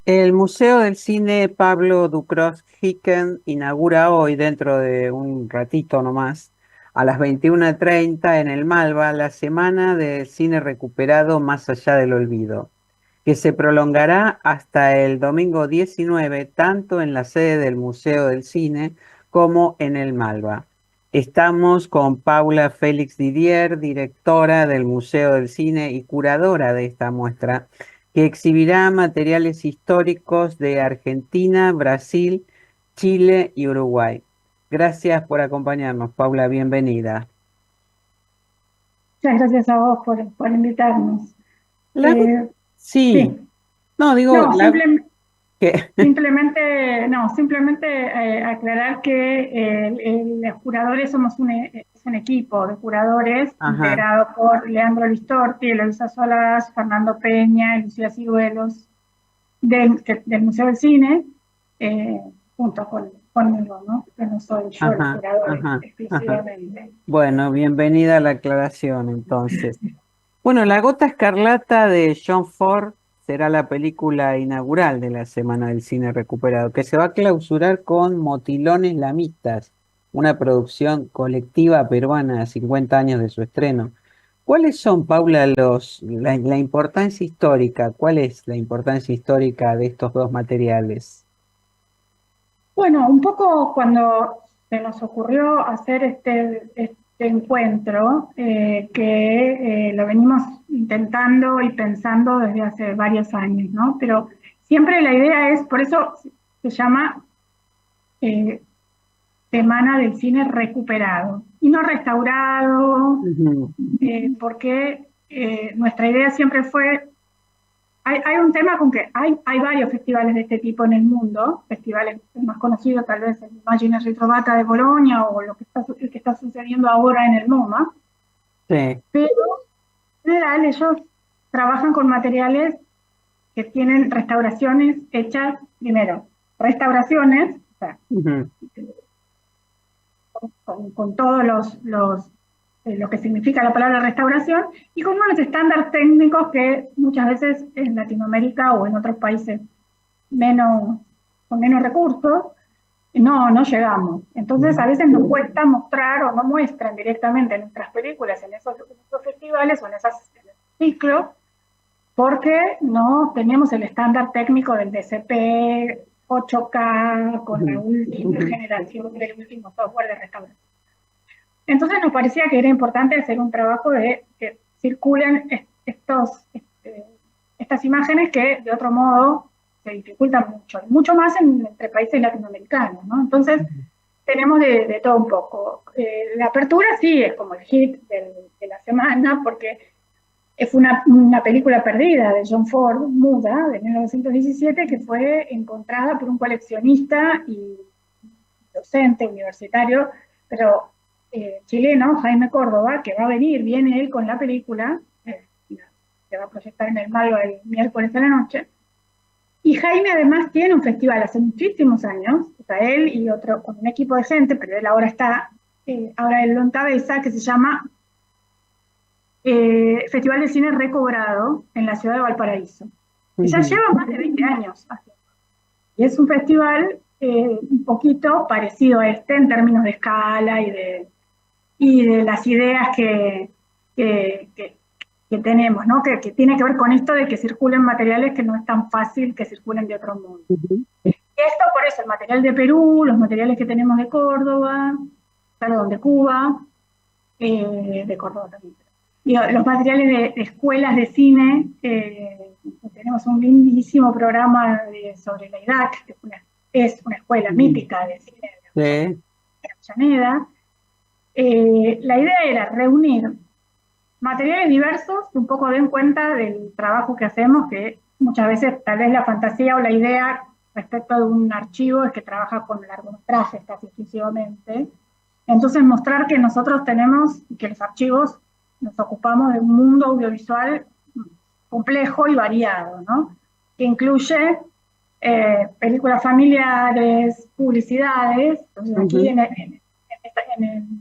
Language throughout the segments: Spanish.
El Museo del Cine Pablo Ducros-Hicken inaugura hoy, dentro de un ratito nomás, a las 21:30 en el Malva, la Semana del Cine Recuperado Más Allá del Olvido, que se prolongará hasta el domingo 19, tanto en la sede del Museo del Cine como en el Malva. Estamos con Paula Félix Didier, directora del Museo del Cine y curadora de esta muestra, que exhibirá materiales históricos de Argentina, Brasil, Chile y Uruguay. Gracias por acompañarnos, Paula, bienvenida. Muchas gracias a vos por invitarnos. La- Eh, sí, sí, no, digo, no, que, simplemente aclarar que los curadores somos es un equipo de curadores ajá, integrado por Leandro Listorti, Eloisa Solás, Fernando Peña y Lucía Ciruelos del Museo del Cine, eh, junto conmigo, ¿no? Que no soy yo el ajá, curador ajá, ajá. exclusivamente. Bueno, bienvenida a la aclaración entonces. Bueno, La Gota Escarlata de John Ford será la película inaugural de la Semana del Cine Recuperado, que se va a clausurar con Motilones Lamistas, una producción colectiva peruana a 50 años de su estreno. ¿Cuáles son, Paula, la importancia histórica? ¿Cuál es la importancia histórica de estos dos materiales? Bueno, un poco cuando se nos ocurrió hacer este encuentro, que lo venimos intentando y pensando desde hace varios años, ¿no? Pero siempre la idea es, por eso se llama eh, Semana del Cine Recuperado y no restaurado, Ujú, porque nuestra idea siempre fue hay un tema con que hay varios festivales de este tipo en el mundo, festivales más conocidos tal vez el Immagine Ritrovata de Bolonia o el que está sucediendo ahora en el MoMA, sí, pero en general ellos trabajan con materiales que tienen restauraciones hechas primero, restauraciones, o sea, ujú, con todos lo que significa la palabra restauración y con unos estándares técnicos que muchas veces en Latinoamérica o en otros países menos, con menos recursos, no llegamos. Entonces, a ujú. veces nos cuesta mostrar o no muestran directamente nuestras películas en esos festivales o en esos ciclos, porque no tenemos el estándar técnico del DCP 8K con la Ujú, última ujú. generación del último software de restauración. Entonces, nos parecía que era importante hacer un trabajo de que circulen estas imágenes que de otro modo se dificultan mucho, mucho más entre países latinoamericanos, ¿no? Entonces, tenemos de todo un poco. La apertura sí es como el hit de la semana, porque es una película perdida de John Ford, muda, de 1917, que fue encontrada por un coleccionista y docente universitario, pero chileno, Jaime Córdoba, que va a venir, viene él con la película, se va a proyectar en el Malva el miércoles de la noche. Y Jaime además tiene un festival hace muchísimos años, o sea, él y otro, con un equipo de gente, pero él ahora está, ahora él lo encabeza, que se llama Festival de Cine Recobrado en la ciudad de Valparaíso, que ya Ujú. lleva más de 20 años haciendo. Y es un festival un poquito parecido a este en términos de escala y de las ideas que, que, que tenemos, ¿no? Que tiene que ver con esto de que circulen materiales que no es tan fácil que circulen de otro modo. Ujú. Y esto por eso, el material de Perú, los materiales que tenemos de Córdoba, perdón, de Cuba, de Córdoba también. Y los materiales de escuelas de cine, tenemos un lindísimo programa sobre la IDAC, que es una escuela Ujú. mítica de cine Sí. de Avellaneda. La idea era reunir materiales diversos que un poco den cuenta del trabajo que hacemos, que muchas veces tal vez la fantasía o la idea respecto de un archivo es que trabaja con largometrajes casi exclusivamente. Entonces mostrar que nosotros tenemos, que los archivos nos ocupamos de un mundo audiovisual complejo y variado, ¿no? Que incluye películas familiares, publicidades. Entonces aquí Ujú. en el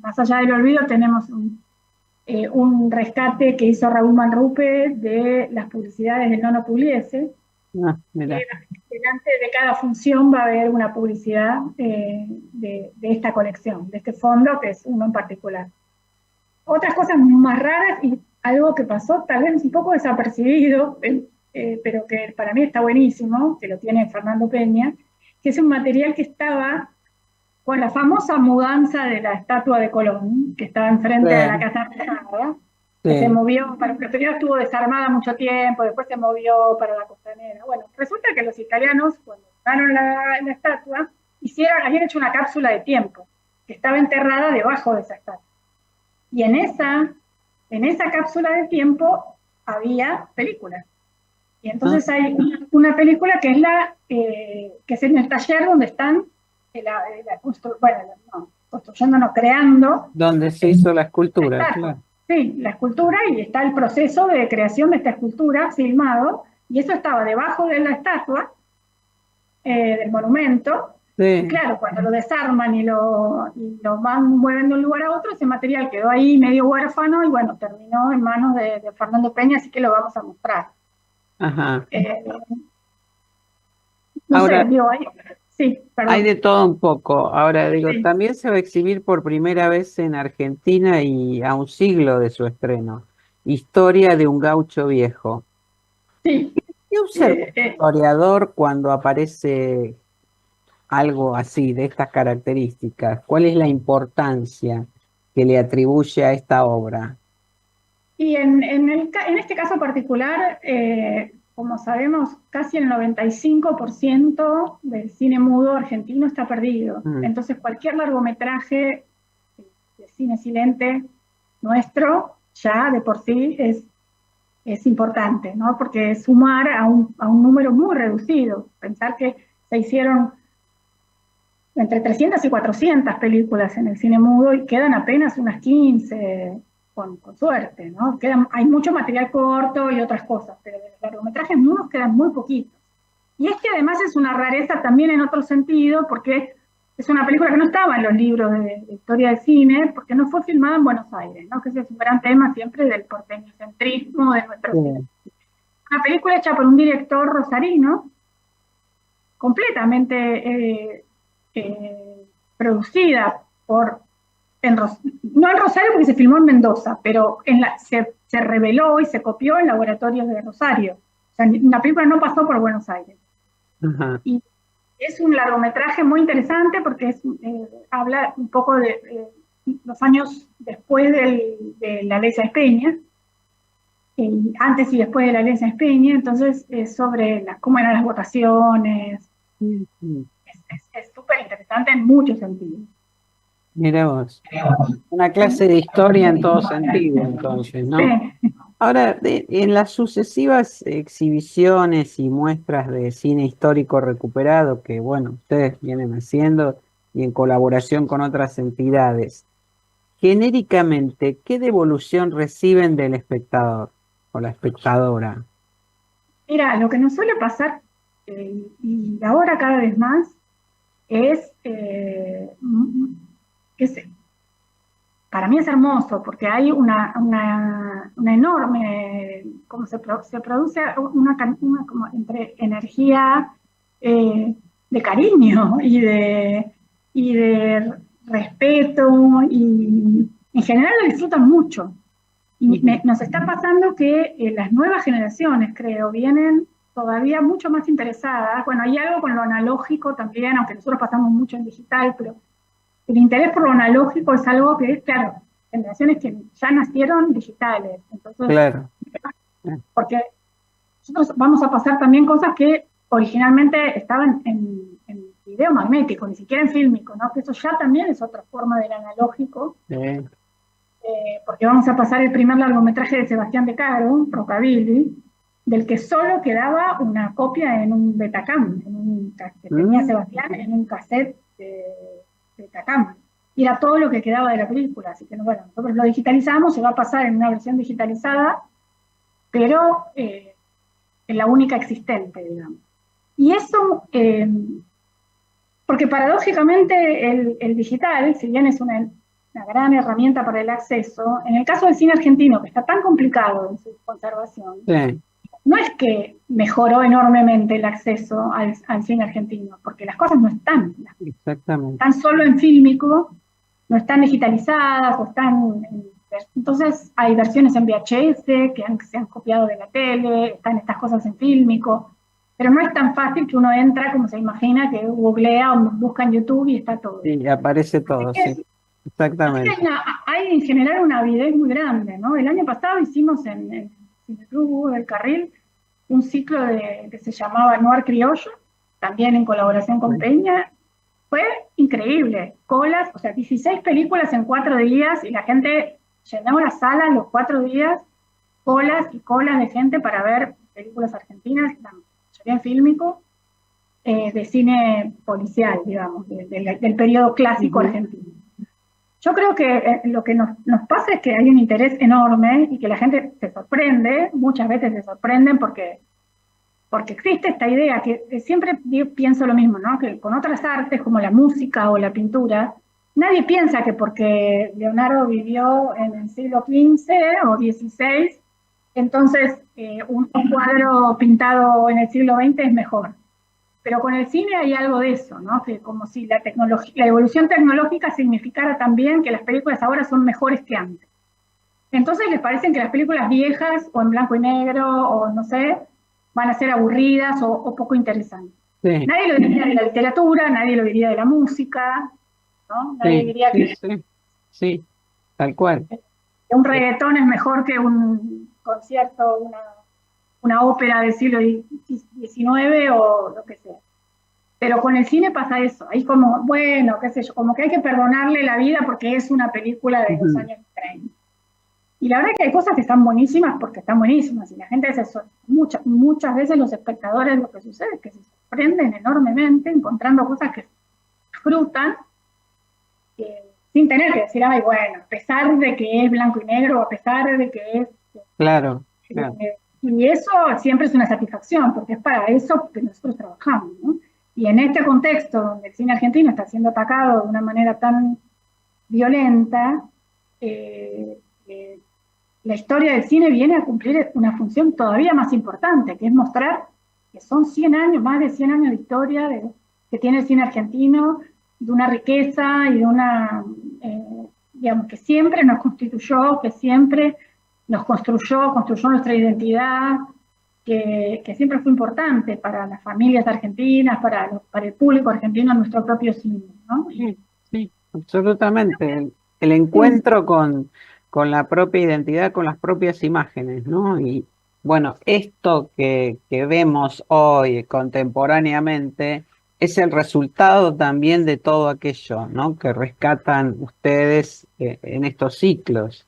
Más allá del olvido tenemos un rescate que hizo Raúl Manrupe de las publicidades del Nono Pugliese, Ah, que mira. delante de cada función va a haber una publicidad de esta colección, de este fondo, que es uno en particular. Otras cosas más raras y algo que pasó tal vez un poco desapercibido, pero que para mí está buenísimo, que lo tiene Fernando Peña, que es un material que estaba con la famosa mudanza de la estatua de Colón, que estaba enfrente de la Sí, Casa Rosada, que se sí. movió, primero estuvo desarmada mucho tiempo, después se movió para la Costanera. Bueno, resulta que los italianos, cuando usaron la estatua, habían hecho una cápsula de tiempo, que estaba enterrada debajo de esa estatua. Y en esa cápsula de tiempo había películas. Y Ah, entonces hay una película que es en el taller donde están construyendo, no, creando donde se hizo la la escultura, estatua. claro. Sí, la escultura, y está el proceso de creación de esta escultura filmado, y eso estaba debajo de la estatua, del monumento. Y Sí. claro, cuando lo desarman y lo van moviendo de un lugar a otro, ese material quedó ahí medio huérfano y bueno, terminó en manos de Fernando Peña, así que lo vamos a mostrar. Ajá. Eh, no sé, Ahora, digo, sí, hay perdón. de todo un poco. Ahora digo, Sí, también se va a exhibir por primera vez en Argentina y a un siglo de su estreno. Historia de un gaucho viejo. sí. ¿Qué observa Eh, un eh, historiador cuando aparece algo así, de estas características? ¿Cuál es la importancia que le atribuye a esta obra? y en este caso particular, como sabemos, casi el 95% del cine mudo argentino está perdido. Mm, Entonces, cualquier largometraje de cine silente nuestro, ya de por sí es importante, ¿no? Porque es sumar a un número muy reducido. Pensar que se hicieron entre 300 y 400 películas en el cine mudo y quedan apenas unas 15 con suerte, ¿no? Hay mucho material corto y otras cosas, pero de los largometrajes mudos quedan muy poquitos. Y es que además es una rareza también en otro sentido, porque es una película que no estaba en los libros de historia del cine, porque no fue filmada en Buenos Aires, ¿no? Que ese es un gran tema siempre del porteñocentrismo de nuestro cine. sí. Una película hecha por un director rosarino, completamente producida no en Rosario porque se filmó en Mendoza, pero se reveló y se copió en laboratorios de Rosario. O sea, la película no pasó por Buenos Aires. Ajá. Y es un largometraje muy interesante porque habla un poco de los años después de la ley Sáenz Peña, antes y después de la ley Sáenz Peña, entonces es sobre cómo eran las votaciones. Mm, Es súper interesante en muchos sentidos. mira vos. Una clase ¿Sí? de historia en todo sentido, entonces, ¿no? Sí. Ahora, en las sucesivas exhibiciones y muestras de cine histórico recuperado que, bueno, ustedes vienen haciendo y en colaboración con otras entidades, genéricamente, ¿qué devolución reciben del espectador o la espectadora? Mira, lo que nos suele pasar, y ahora cada vez más, es, es para mí es hermoso porque hay una enorme, como se produce una como entre energía de cariño y de respeto, y en general lo disfrutan mucho. Y Ujú. nos está pasando que las nuevas generaciones, creo, vienen todavía mucho más interesadas. Bueno, hay algo con lo analógico también, aunque nosotros pasamos mucho en digital, pero el interés por lo analógico es algo que es, claro, generaciones que ya nacieron digitales. Entonces, Claro. porque nosotros vamos a pasar también cosas que originalmente estaban en video magnético, ni siquiera en fílmico, ¿no? Que eso ya también es otra forma del analógico, Eh, porque vamos a pasar el primer largometraje de Sebastián de Caro, Rockabilly, del que solo quedaba una copia en un Betacam, que tenía mm, Sebastián en un cassette de Betacam. Y era todo lo que quedaba de la película, así que bueno, nosotros lo digitalizamos, se va a pasar en una versión digitalizada, pero en la única existente, digamos. Y eso, porque paradójicamente el digital, si bien es una gran herramienta para el acceso, en el caso del cine argentino, que está tan complicado en su conservación, sí. no es que mejoró enormemente el acceso al cine argentino, porque las cosas no están, Exactamente. están solo en fílmico, no están digitalizadas, o están entonces hay versiones en VHS se han copiado de la tele, están estas cosas en fílmico, pero no es tan fácil que uno entra como se imagina, que googlea o busca en YouTube y está todo. Sí, aparece Así todo, sí. que, así que Exactamente. hay en general una avidez muy grande, ¿no? El año pasado hicimos en el Cineclub Hugo del Carril un ciclo que se llamaba Noir Criollo, también en colaboración con Sí. Peña. Fue increíble, colas, o sea, 16 películas en 4 días y la gente llenó la sala los 4 días, colas y colas de gente para ver películas argentinas, la mayoría fílmico, de cine policial, digamos, del periodo clásico Ujú. argentino. Yo creo que lo que nos pasa es que hay un interés enorme y que la gente se sorprende, muchas veces se sorprenden porque existe esta idea que siempre pienso lo mismo, ¿no? Que con otras artes como la música o la pintura, nadie piensa que porque Leonardo vivió en el siglo XV o XVI, entonces un cuadro pintado en el siglo XX es mejor. Pero con el cine hay algo de eso, ¿no? Que como si la evolución tecnológica significara también que las películas ahora son mejores que antes. Entonces les parecen que las películas viejas o en blanco y negro o no sé, van a ser aburridas o poco interesantes. Sí, Nadie lo diría de la literatura, nadie lo diría de la música, ¿no? Nadie sí, diría sí, que sí, sí, tal cual. un Eh, reggaetón es mejor que un concierto, una ópera del siglo XIX o lo que sea. Pero con el cine pasa eso, ahí como, bueno, qué sé yo, como que hay que perdonarle la vida porque es una película de los ujú. años 30. Y la verdad es que hay cosas que están buenísimas porque están buenísimas y la gente muchas veces los espectadores lo que sucede es que se sorprenden enormemente encontrando cosas que disfrutan sin tener que decir, ay, bueno, a pesar de que es blanco y negro, a pesar de que es... Claro, claro. Y eso siempre es una satisfacción porque es para eso que nosotros trabajamos, ¿no? Y en este contexto donde el cine argentino está siendo atacado de una manera tan violenta, eh, eh, la historia del cine viene a cumplir una función todavía más importante, que es mostrar que son 100 años, más de 100 años de historia que tiene el cine argentino, de una riqueza y de una, digamos, que siempre nos constituyó, que siempre nos construyó nuestra identidad, que siempre fue importante para las familias argentinas, para el público argentino, nuestro propio cine, ¿no? Sí, sí, absolutamente. El Sí, encuentro con la propia identidad, con las propias imágenes, ¿no? Y bueno, esto que vemos hoy contemporáneamente es el resultado también de todo aquello, ¿no? Que rescatan ustedes en estos ciclos,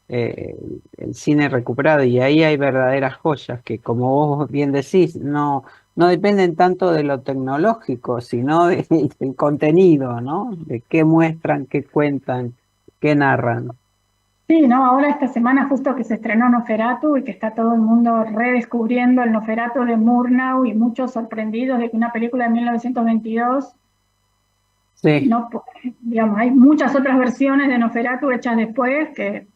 eh, el cine recuperado, y ahí hay verdaderas joyas que, como vos bien decís, no dependen tanto de lo tecnológico, sino del contenido, ¿no? De qué muestran, qué cuentan, qué narran. sí, ¿no? Ahora esta semana justo que se estrenó Noferatu y que está todo el mundo redescubriendo el Noferatu de Murnau y muchos sorprendidos de que una película de 1922, Sí, no, digamos, hay muchas otras versiones de Noferatu hechas después que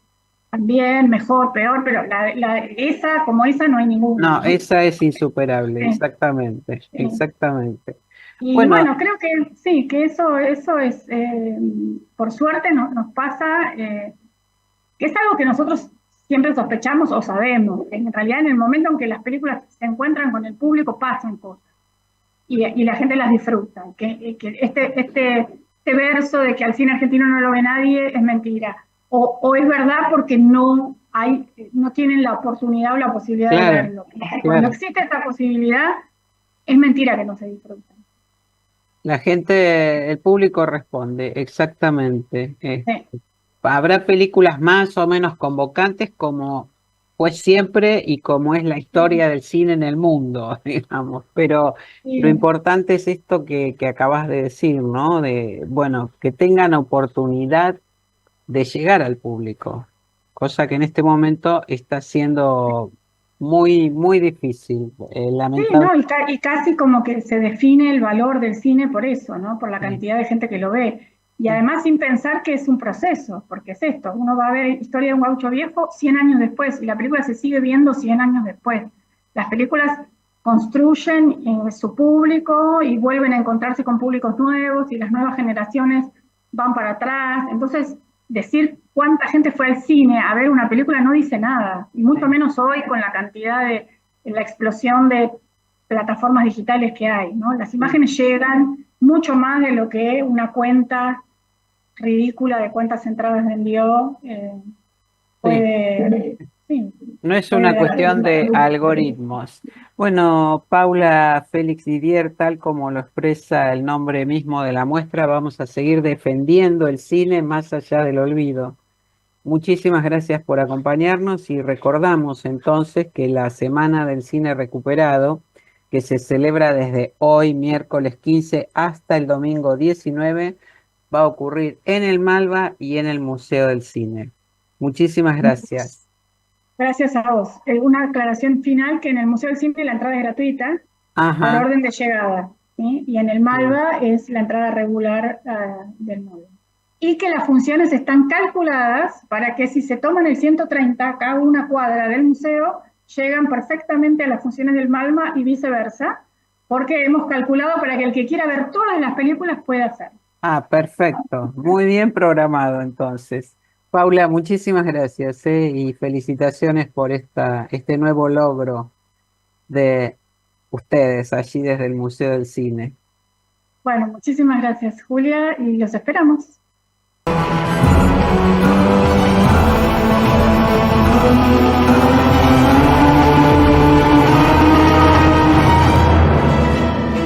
también, mejor, peor, pero esa, como esa, no hay ninguna, no, ¿no? esa es insuperable, Sí, exactamente, sí. exactamente. Y Bueno, bueno, creo que sí, que eso es, por suerte nos pasa. Que es algo que nosotros siempre sospechamos o sabemos. En realidad, en el momento en que las películas se encuentran con el público, pasan cosas y la gente las disfruta. Que este verso de que al cine argentino no lo ve nadie es mentira. O es verdad porque no tienen la oportunidad o la posibilidad de claro, verlo. Cuando claro. existe esta posibilidad, es mentira que no se disfruta. La gente, el público responde, exactamente. Sí, Habrá películas más o menos convocantes como fue siempre y como es la historia del cine en el mundo, digamos. Pero lo sí. importante es esto que acabas de decir, ¿no? De, bueno, que tengan oportunidad de llegar al público, cosa que en este momento está siendo muy, muy difícil, Sí, lamentable. ¿no? Y casi como que se define el valor del cine por eso, ¿no? Por la cantidad de gente que lo ve. Y además sin pensar que es un proceso, porque es esto, uno va a ver Historia de un gaucho viejo 100 años después y la película se sigue viendo 100 años después. Las películas construyen su público y vuelven a encontrarse con públicos nuevos y las nuevas generaciones van para atrás. Entonces, decir cuánta gente fue al cine a ver una película no dice nada, y mucho menos hoy con la cantidad de la explosión de plataformas digitales que hay, ¿no? Las imágenes llegan mucho más de lo que una cuenta ridícula de cuentas centrales vendió Sí. puede, sí, No es puede una dar. cuestión de algoritmos. Bueno, Paula Félix Didier, tal como lo expresa el nombre mismo de la muestra, vamos a seguir defendiendo el cine más allá del olvido. Muchísimas gracias por acompañarnos y recordamos entonces que la Semana del Cine Recuperado, que se celebra desde hoy, miércoles 15, hasta el domingo 19, va a ocurrir en el Malva y en el Museo del Cine. Muchísimas gracias. Gracias a vos. Una aclaración final, que en el Museo del Cine la entrada es gratuita por Ajá. orden de llegada, ¿sí? Y en el Sí. Malva es la entrada regular del módulo. Y que las funciones están calculadas para que si se toman el 130, cada una cuadra del museo, llegan perfectamente a las funciones del Malva y viceversa, porque hemos calculado para que el que quiera ver todas las películas pueda hacerlo. Ah, perfecto. Muy bien programado entonces. Paula, muchísimas gracias, y felicitaciones por este nuevo logro de ustedes allí desde el Museo del Cine. Bueno, muchísimas gracias, Julia, y los esperamos.